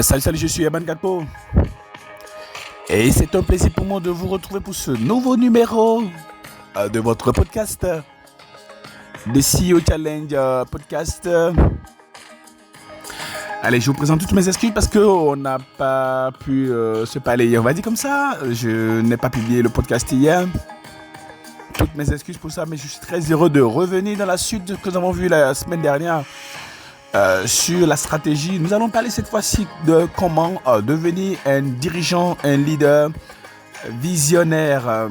Salut, je suis Eban Gakpo. Et c'est un plaisir pour moi de vous retrouver pour ce nouveau numéro de votre podcast, The CEO Challenge Podcast. Allez, je vous présente toutes mes excuses parce qu'on n'a pas pu se parler hier. On va dire comme ça, je n'ai pas publié le podcast hier. Toutes mes excuses pour ça, mais je suis très heureux de revenir dans la suite de ce que nous avons vu la semaine dernière. Sur la stratégie, nous allons parler cette fois-ci de comment devenir un dirigeant, un leader visionnaire.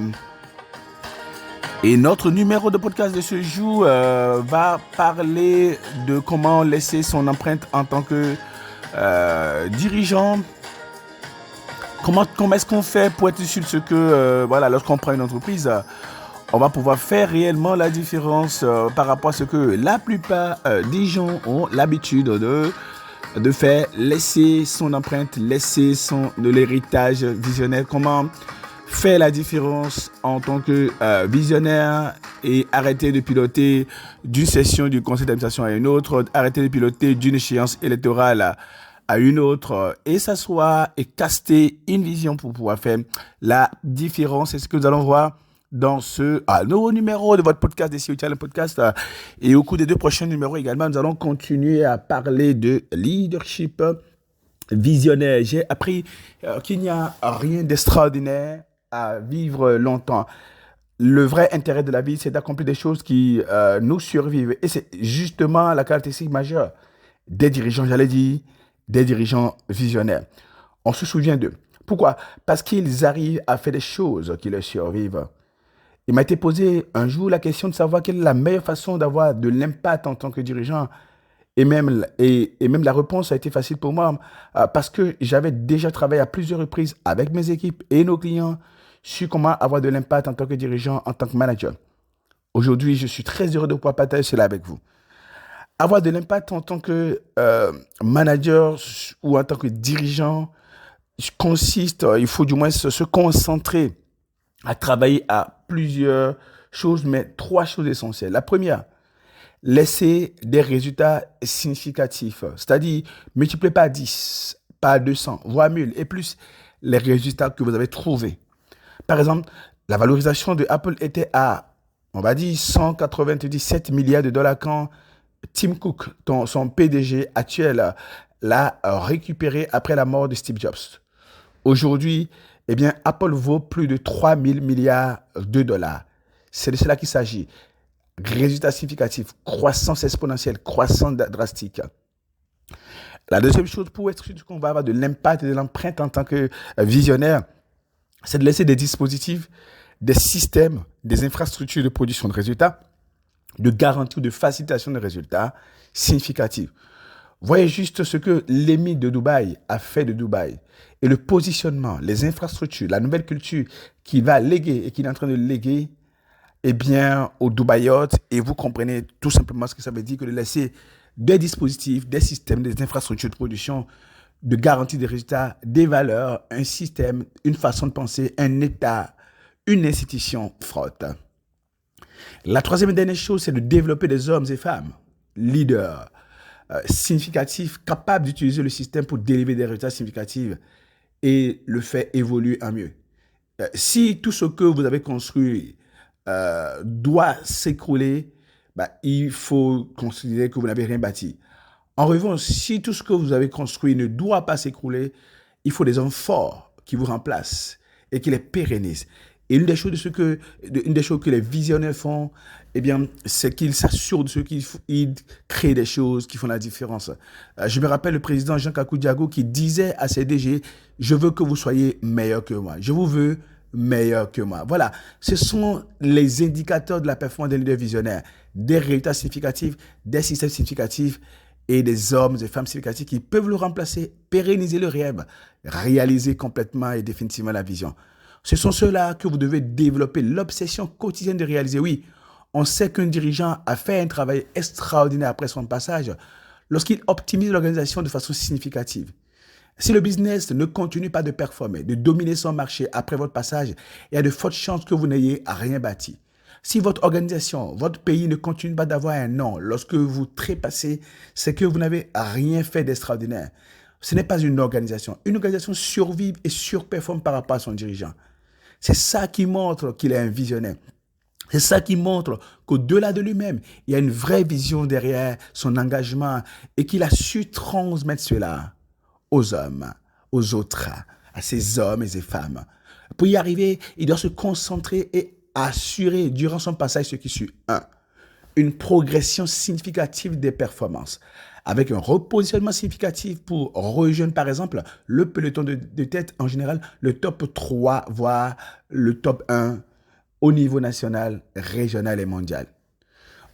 Et notre numéro de podcast de ce jour va parler de comment laisser son empreinte en tant que dirigeant. Comment est-ce qu'on fait pour être sûr de ce que, lorsqu'on prend une entreprise, on va pouvoir faire réellement la différence par rapport à ce que la plupart des gens ont l'habitude de faire, laisser son empreinte, laisser de l'héritage visionnaire. Comment faire la différence en tant que visionnaire et arrêter de piloter d'une session du conseil d'administration à une autre, arrêter de piloter d'une échéance électorale à une autre et s'asseoir et caster une vision pour pouvoir faire la différence. C'est ce que nous allons voir dans ce nouveau numéro de votre podcast, des CEO Challenge Podcast. Et au cours des 2 prochains numéros également, nous allons continuer à parler de leadership visionnaire. J'ai appris qu'il n'y a rien d'extraordinaire à vivre longtemps. Le vrai intérêt de la vie, c'est d'accomplir des choses qui nous survivent. Et c'est justement la caractéristique majeure des dirigeants, des dirigeants visionnaires. On se souvient d'eux. Pourquoi? Parce qu'ils arrivent à faire des choses qui leur survivent. Il m'a été posé un jour la question de savoir quelle est la meilleure façon d'avoir de l'impact en tant que dirigeant. Et même la réponse a été facile pour moi parce que j'avais déjà travaillé à plusieurs reprises avec mes équipes et nos clients sur comment avoir de l'impact en tant que dirigeant, en tant que manager. Aujourd'hui, je suis très heureux de pouvoir partager cela avec vous. Avoir de l'impact en tant que manager ou en tant que dirigeant consiste, il faut du moins se concentrer à travailler à plusieurs choses, mais 3 choses essentielles. La première, laisser des résultats significatifs, c'est-à-dire multiplier par 10, par 200, voire 1000 et plus les résultats que vous avez trouvés. Par exemple, la valorisation de Apple était à, on va dire, 197 milliards de dollars quand Tim Cook, son PDG actuel, l'a récupéré après la mort de Steve Jobs. Aujourd'hui, Apple vaut plus de 3 000 milliards de dollars. C'est de cela qu'il s'agit. Résultats significatifs, croissance exponentielle, croissance drastique. La deuxième chose pour être sûr qu'on va avoir de l'impact et de l'empreinte en tant que visionnaire, c'est de laisser des dispositifs, des systèmes, des infrastructures de production de résultats, de garantie ou de facilitation de résultats significatifs. Voyez juste ce que l'émir de Dubaï a fait de Dubaï. Et le positionnement, les infrastructures, la nouvelle culture qu'il va léguer et qu'il est en train de léguer, aux Dubaïotes. Et vous comprenez tout simplement ce que ça veut dire que de laisser des dispositifs, des systèmes, des infrastructures de production, de garantie des résultats, des valeurs, un système, une façon de penser, un état, une institution forte. La troisième et dernière chose, c'est de développer des hommes et femmes, leaders, significatifs, capables d'utiliser le système pour délivrer des résultats significatifs et le faire évoluer en mieux. Si tout ce que vous avez construit doit s'écrouler, il faut considérer que vous n'avez rien bâti. En revanche, si tout ce que vous avez construit ne doit pas s'écrouler, il faut des hommes forts qui vous remplacent et qui les pérennisent. Et une des choses que les visionnaires font, c'est qu'ils s'assurent de ce qu'ils créent des choses qui font la différence. Je me rappelle le président Jean Kakou Diago qui disait à ses DG, je veux que vous soyez meilleurs que moi. Je vous veux meilleur que moi. Voilà, ce sont les indicateurs de la performance des leaders visionnaires. Des résultats significatifs, des systèmes significatifs et des hommes et femmes significatifs qui peuvent le remplacer, pérenniser le rêve, réaliser complètement et définitivement la vision. Ce sont ceux-là que vous devez développer l'obsession quotidienne de réaliser. Oui, on sait qu'un dirigeant a fait un travail extraordinaire après son passage lorsqu'il optimise l'organisation de façon significative. Si le business ne continue pas de performer, de dominer son marché après votre passage, il y a de fortes chances que vous n'ayez rien bâti. Si votre organisation, votre pays ne continue pas d'avoir un nom, lorsque vous trépassez, c'est que vous n'avez rien fait d'extraordinaire. Ce n'est pas une organisation. Une organisation survit et surperforme par rapport à son dirigeant. C'est ça qui montre qu'il est un visionnaire. C'est ça qui montre qu'au-delà de lui-même, il y a une vraie vision derrière son engagement et qu'il a su transmettre cela aux hommes, aux autres, à ces hommes et ces femmes. Pour y arriver, il doit se concentrer et assurer durant son passage ce qui suit. 1. Une progression significative des performances, avec un repositionnement significatif pour rejoindre par exemple le peloton de tête en général, le top 3, voire le top 1 au niveau national, régional et mondial.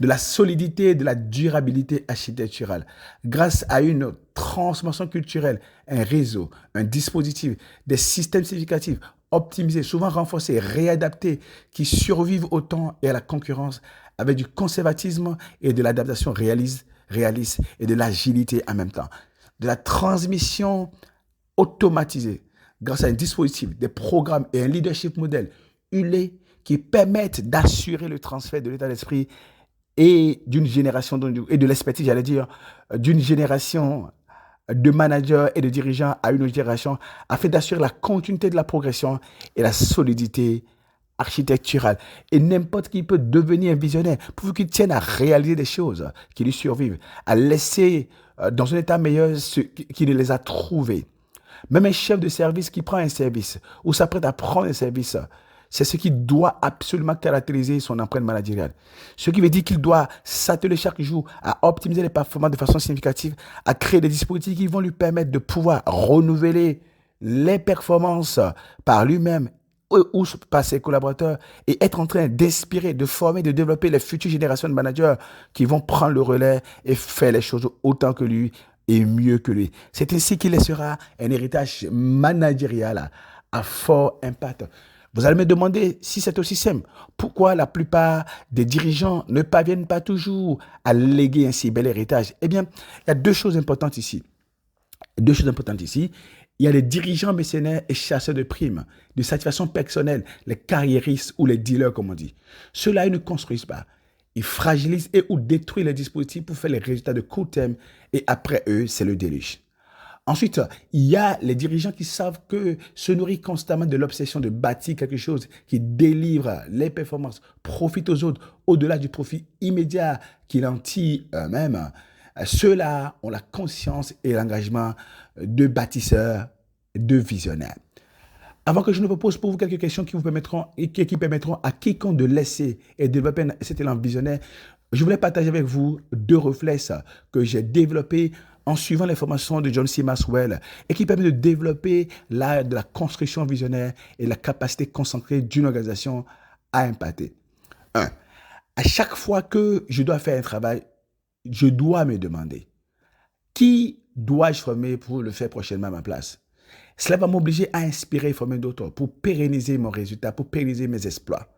De la solidité et de la durabilité architecturale, grâce à une transformation culturelle, un réseau, un dispositif, des systèmes significatifs, optimisés, souvent renforcés, réadaptés, qui survivent au temps et à la concurrence, avec du conservatisme et de l'adaptation réaliste et de l'agilité en même temps. De la transmission automatisée, grâce à un dispositif, des programmes et un leadership modèle huilé qui permettent d'assurer le transfert de l'état d'esprit et d'une génération, et de l'expertise, j'allais dire, d'une génération de managers et de dirigeants à une autre génération, afin d'assurer la continuité de la progression et la solidité architecturale. Et n'importe qui peut devenir un visionnaire, pour qu'il tienne à réaliser des choses qui lui survivent, à laisser dans un état meilleur ceux qui les a trouvés. Même un chef de service qui prend un service ou s'apprête à prendre un service, c'est ce qui doit absolument caractériser son empreinte managériale. Ce qui veut dire qu'il doit s'atteler chaque jour à optimiser les performances de façon significative, à créer des dispositifs qui vont lui permettre de pouvoir renouveler les performances par lui-même ou par ses collaborateurs et être en train d'inspirer, de former, de développer les futures générations de managers qui vont prendre le relais et faire les choses autant que lui et mieux que lui. C'est ainsi qu'il laissera un héritage managérial à fort impact. Vous allez me demander si c'est aussi simple. Pourquoi la plupart des dirigeants ne parviennent pas toujours à léguer un si bel héritage? Eh bien, il y a deux choses importantes ici. Il y a les dirigeants mercenaires et chasseurs de primes, de satisfaction personnelle, les carriéristes ou les dealers, comme on dit. Ceux-là, ils ne construisent pas. Ils fragilisent et ou détruisent les dispositifs pour faire les résultats de court terme et après eux, c'est le déluge. Ensuite, il y a les dirigeants qui savent que se nourrir constamment de l'obsession de bâtir quelque chose qui délivre les performances, profite aux autres au-delà du profit immédiat qu'ils en tirent eux-mêmes. Ceux-là ont la conscience et l'engagement de bâtisseurs, de visionnaires. Avant que je ne vous pose pour vous quelques questions qui vous permettront et qui permettront à quiconque de laisser et développer cet élan visionnaire, je voulais partager avec vous deux réflexes que j'ai développés en suivant les formations de John C. Maxwell et qui permettent de développer l'art de la construction visionnaire et la capacité concentrée d'une organisation à impacter. 1. À chaque fois que je dois faire un travail, je dois me demander qui dois-je former pour le faire prochainement à ma place. Cela va m'obliger à inspirer et former d'autres pour pérenniser mon résultat, pour pérenniser mes exploits.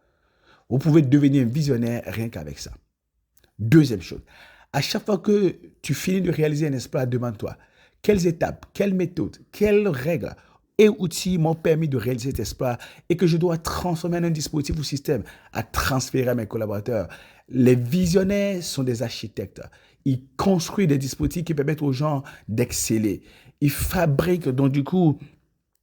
Vous pouvez devenir un visionnaire rien qu'avec ça. Deuxième chose, à chaque fois que tu finis de réaliser un exploit, demande-toi quelles étapes, quelles méthodes, quelles règles et outils m'ont permis de réaliser cet exploit et que je dois transformer en un dispositif ou système à transférer à mes collaborateurs. Les visionnaires sont des architectes. Ils construisent des dispositifs qui permettent aux gens d'exceller. Ils fabriquent donc du coup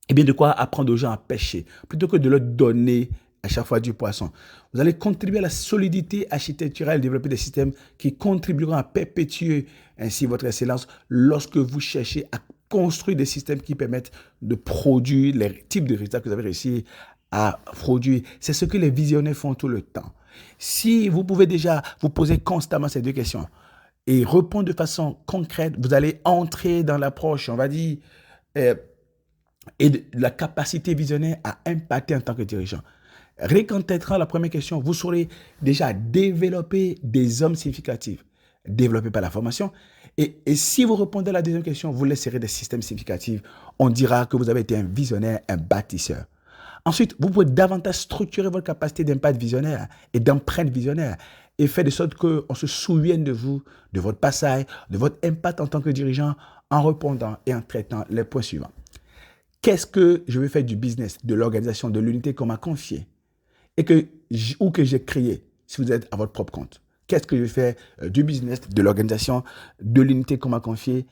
de quoi apprendre aux gens à pêcher plutôt que de leur donner à chaque fois du poisson. Vous allez contribuer à la solidité architecturale, développer des systèmes qui contribueront à perpétuer ainsi votre excellence lorsque vous cherchez à construire des systèmes qui permettent de produire les types de résultats que vous avez réussi à produire. C'est ce que les visionnaires font tout le temps. Si vous pouvez déjà vous poser constamment ces deux questions et répondre de façon concrète, vous allez entrer dans l'approche, on va dire, et de la capacité visionnaire à impacter en tant que dirigeant. Rien qu'en traitant la première question, vous saurez déjà développer des hommes significatifs, développés par la formation. Et si vous répondez à la deuxième question, vous laisserez des systèmes significatifs. On dira que vous avez été un visionnaire, un bâtisseur. Ensuite, vous pouvez davantage structurer votre capacité d'impact visionnaire et d'empreinte visionnaire et faire de sorte qu'on se souvienne de vous, de votre passage, de votre impact en tant que dirigeant en répondant et en traitant les points suivants. Qu'est-ce que je veux faire du business, de l'organisation, de l'unité qu'on m'a confiée ou que j'ai créé? si vous êtes à votre propre compte? Qu'est-ce que je fais du business, de l'organisation, de l'unité qu'on m'a confiée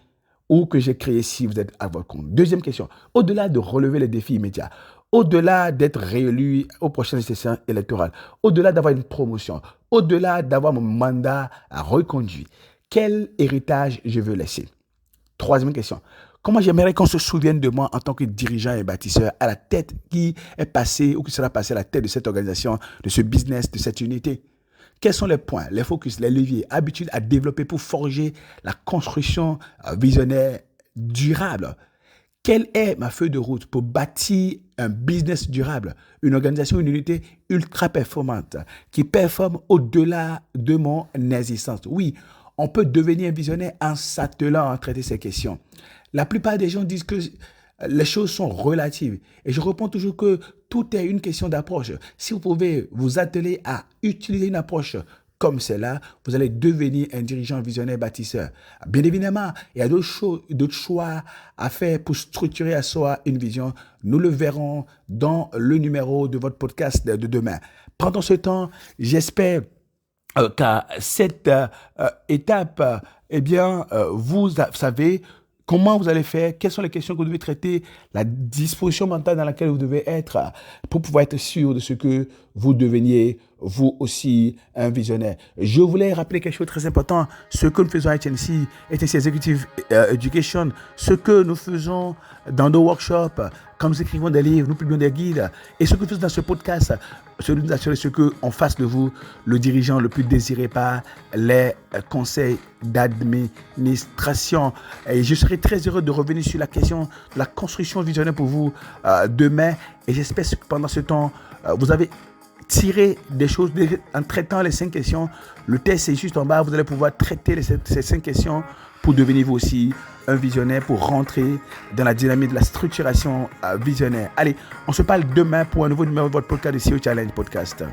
ou que j'ai créée si vous êtes à votre compte? Deuxième question, au-delà de relever les défis immédiats, au-delà d'être réélu aux prochaines sessions électorales, au-delà d'avoir une promotion, au-delà d'avoir mon mandat à reconduire, quel héritage je veux laisser? Troisième question. Comment j'aimerais qu'on se souvienne de moi en tant que dirigeant et bâtisseur à la tête qui est passé ou qui sera passé à la tête de cette organisation, de ce business, de cette unité? Quels sont les points, les focus, les leviers, habitudes à développer pour forger la construction visionnaire durable? Quelle est ma feuille de route pour bâtir un business durable, une organisation, une unité ultra performante qui performe au-delà de mon existence? Oui, on peut devenir visionnaire en s'attelant à traiter ces questions. La plupart des gens disent que les choses sont relatives. Et je réponds toujours que tout est une question d'approche. Si vous pouvez vous atteler à utiliser une approche comme celle-là, vous allez devenir un dirigeant visionnaire bâtisseur. Bien évidemment, il y a d'autres choix à faire pour structurer à soi une vision. Nous le verrons dans le numéro de votre podcast de demain. Pendant ce temps, j'espère qu'à cette étape, vous savez comment vous allez faire, quelles sont les questions que vous devez traiter, la disposition mentale dans laquelle vous devez être pour pouvoir être sûr de ce que vous deveniez, vous aussi, un visionnaire. Je voulais rappeler quelque chose de très important. Ce que nous faisons à HNC Executive Education, ce que nous faisons dans nos workshops, quand nous écrivons des livres, nous publions des guides, et ce que nous faisons dans ce podcast, c'est de nous assurer qu'on fasse de vous le dirigeant le plus désiré par les conseils d'administration. Et je serai très heureux de revenir sur la question de la construction visionnaire pour vous demain. Et j'espère que pendant ce temps, vous avez tiré des choses en traitant les 5 questions. Le test est juste en bas. Vous allez pouvoir traiter ces 5 questions pour devenir vous aussi un visionnaire, pour rentrer dans la dynamique de la structuration visionnaire. Allez, on se parle demain pour un nouveau numéro de votre podcast, de CEO Challenge Podcast.